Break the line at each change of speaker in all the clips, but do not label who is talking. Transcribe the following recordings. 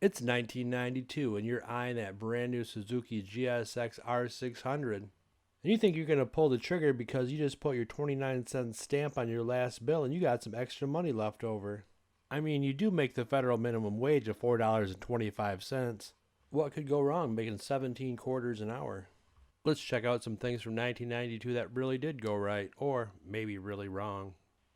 It's 1992 and you're eyeing that brand new Suzuki GSX R600. And you think you're going to pull the trigger because you just put your 29-cent stamp on your last bill and you got some extra money left over. I mean, you do make the federal minimum wage of $4.25. What could go wrong making 17 quarters an hour? Let's check out some things from 1992 that really did go right, or maybe really wrong.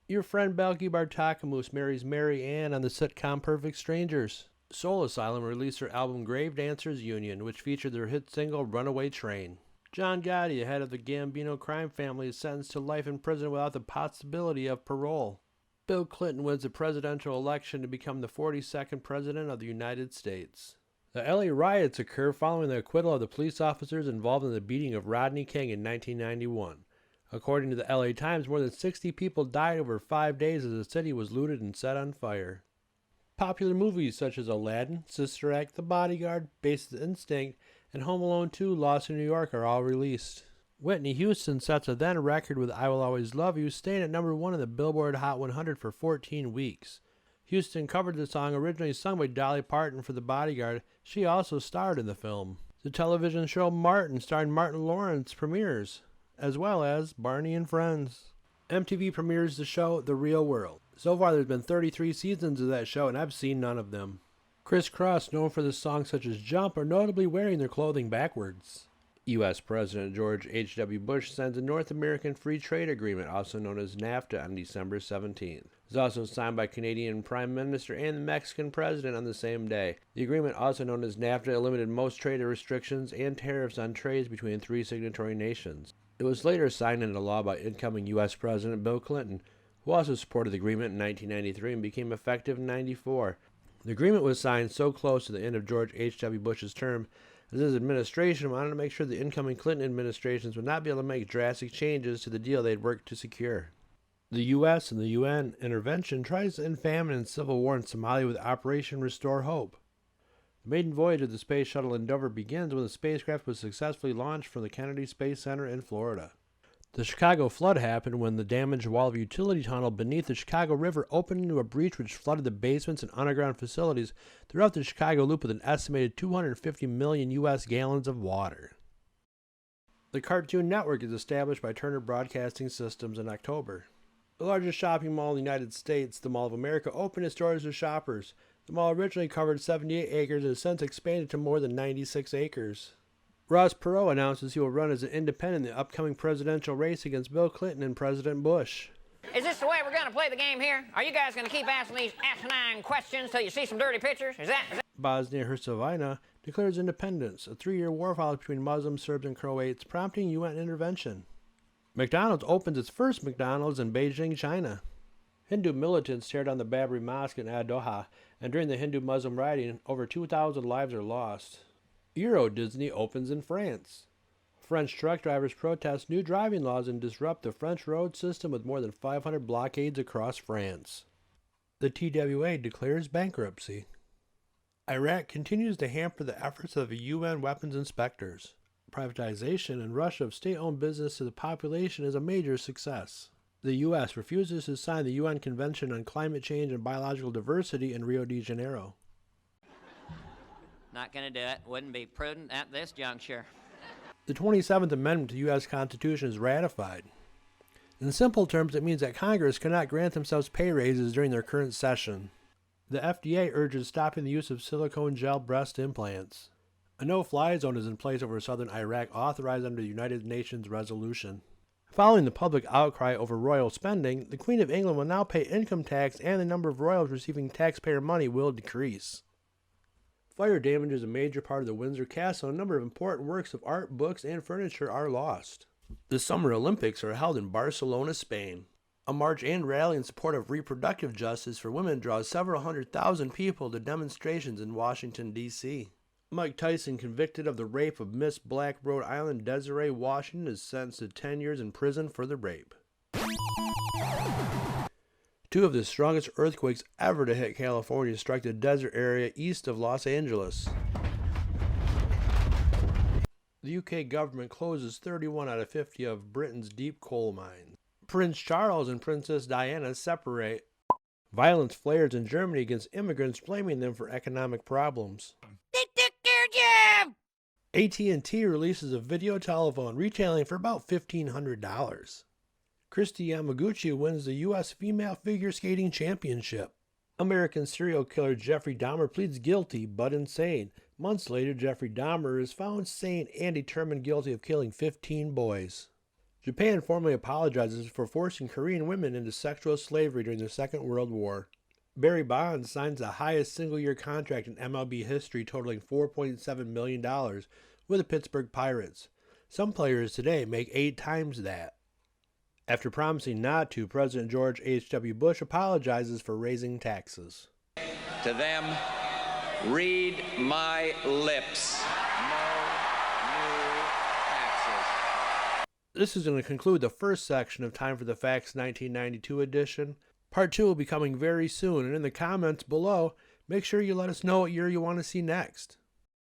Your friend Balki Bartakamus marries Mary Ann on the sitcom Perfect Strangers. Soul Asylum released their album Grave Dancers Union, which featured their hit single Runaway Train. John Gotti, head of the Gambino crime family, is sentenced to life in prison without the possibility of parole. Bill Clinton wins the presidential election to become the 42nd president of the United States. The LA riots occur following the acquittal of the police officers involved in the beating of Rodney King in 1991. According to the LA Times, more than 60 people died over 5 days as the city was looted and set on fire. Popular movies such as Aladdin, Sister Act, The Bodyguard, Basic Instinct, and Home Alone 2: Lost in New York are all released. Whitney Houston sets a then record with I Will Always Love You, staying at number 1 in the Billboard Hot 100 for 14 weeks. Houston covered the song originally sung by Dolly Parton for The Bodyguard. She also starred in the film. The television show Martin, starring Martin Lawrence, premieres, as well as Barney and Friends. MTV premieres the show The Real World. So far there's been 33 seasons of that show and I've seen none of them. Criss Cross, known for the songs such as Jump, are notably wearing their clothing backwards. U.S. President George H.W. Bush signs a North American Free Trade Agreement, also known as NAFTA, on December 17th. It was also signed by Canadian Prime Minister and the Mexican President on the same day. The agreement, also known as NAFTA, eliminated most trade restrictions and tariffs on trades between 3 signatory nations. It was later signed into law by incoming U.S. President Bill Clinton, who also supported the agreement in 1993 and became effective in 1994. The agreement was signed so close to the end of George H.W. Bush's term as his administration wanted to make sure the incoming Clinton administrations would not be able to make drastic changes to the deal they'd worked to secure. The U.S. and the UN intervention tries to end famine and civil war in Somalia with Operation Restore Hope. The maiden voyage of the Space Shuttle Endeavour begins when the spacecraft was successfully launched from the Kennedy Space Center in Florida. The Chicago flood happened when the damaged wall of a utility tunnel beneath the Chicago River opened into a breach which flooded the basements and underground facilities throughout the Chicago Loop with an estimated 250 million U.S. gallons of water. The Cartoon Network is established by Turner Broadcasting Systems in October. The largest shopping mall in the United States, the Mall of America, opened its doors to shoppers. The mall originally covered 78 acres and has since expanded to more than 96 acres. Ross Perot announces he will run as an independent in the upcoming presidential race against Bill Clinton and President Bush.
Is this the way we're going to play the game here? Are you guys going to keep asking these asinine questions till you see some dirty pictures? Is that...
Bosnia-Herzegovina declares independence, a 3-year war followed between Muslims, Serbs, and Croats, prompting UN intervention. McDonald's opens its first McDonald's in Beijing, China. Hindu militants tear down the Babri Mosque in Doha, and during the Hindu-Muslim rioting, over 2,000 lives are lost. Euro Disney opens in France. French truck drivers protest new driving laws and disrupt the French road system with more than 500 blockades across France. The TWA declares bankruptcy. Iraq continues to hamper the efforts of the UN weapons inspectors. Privatization in Russia of state-owned business to the population is a major success. The U.S. refuses to sign the UN Convention on Climate Change and Biological Diversity in Rio de Janeiro.
Not going to do it. Wouldn't be prudent at this juncture.
The 27th Amendment to the U.S. Constitution is ratified. In simple terms, it means that Congress cannot grant themselves pay raises during their current session. The FDA urges stopping the use of silicone gel breast implants. A no-fly zone is in place over southern Iraq, authorized under the United Nations resolution. Following the public outcry over royal spending, the Queen of England will now pay income tax and the number of royals receiving taxpayer money will decrease. Fire damages a major part of the Windsor Castle, and a number of important works of art, books, and furniture are lost. The Summer Olympics are held in Barcelona, Spain. A march and rally in support of reproductive justice for women draws several 100,000 people to demonstrations in Washington, D.C. Mike Tyson, convicted of the rape of Miss Black Rhode Island Desiree Washington, is sentenced to 10 years in prison for the rape. 2 of the strongest earthquakes ever to hit California struck the desert area east of Los Angeles. The UK government closes 31 out of 50 of Britain's deep coal mines. Prince Charles and Princess Diana separate. Violence flares in Germany against immigrants, blaming them for economic problems.
They took your job!
AT&T releases a video telephone retailing for about $1,500. Kristi Yamaguchi wins the U.S. Female Figure Skating Championship. American serial killer Jeffrey Dahmer pleads guilty but insane. Months later, Jeffrey Dahmer is found sane and determined guilty of killing 15 boys. Japan formally apologizes for forcing Korean women into sexual slavery during the Second World War. Barry Bonds signs the highest single-year contract in MLB history, totaling $4.7 million with the Pittsburgh Pirates. Some players today make 8 times that. After promising not to, President George H.W. Bush apologizes for raising taxes.
To them, read my lips. No new taxes.
This is going to conclude the first section of Time for the Facts 1992 edition. Part 2 will be coming very soon, and in the comments below, make sure you let us know what year you want to see next.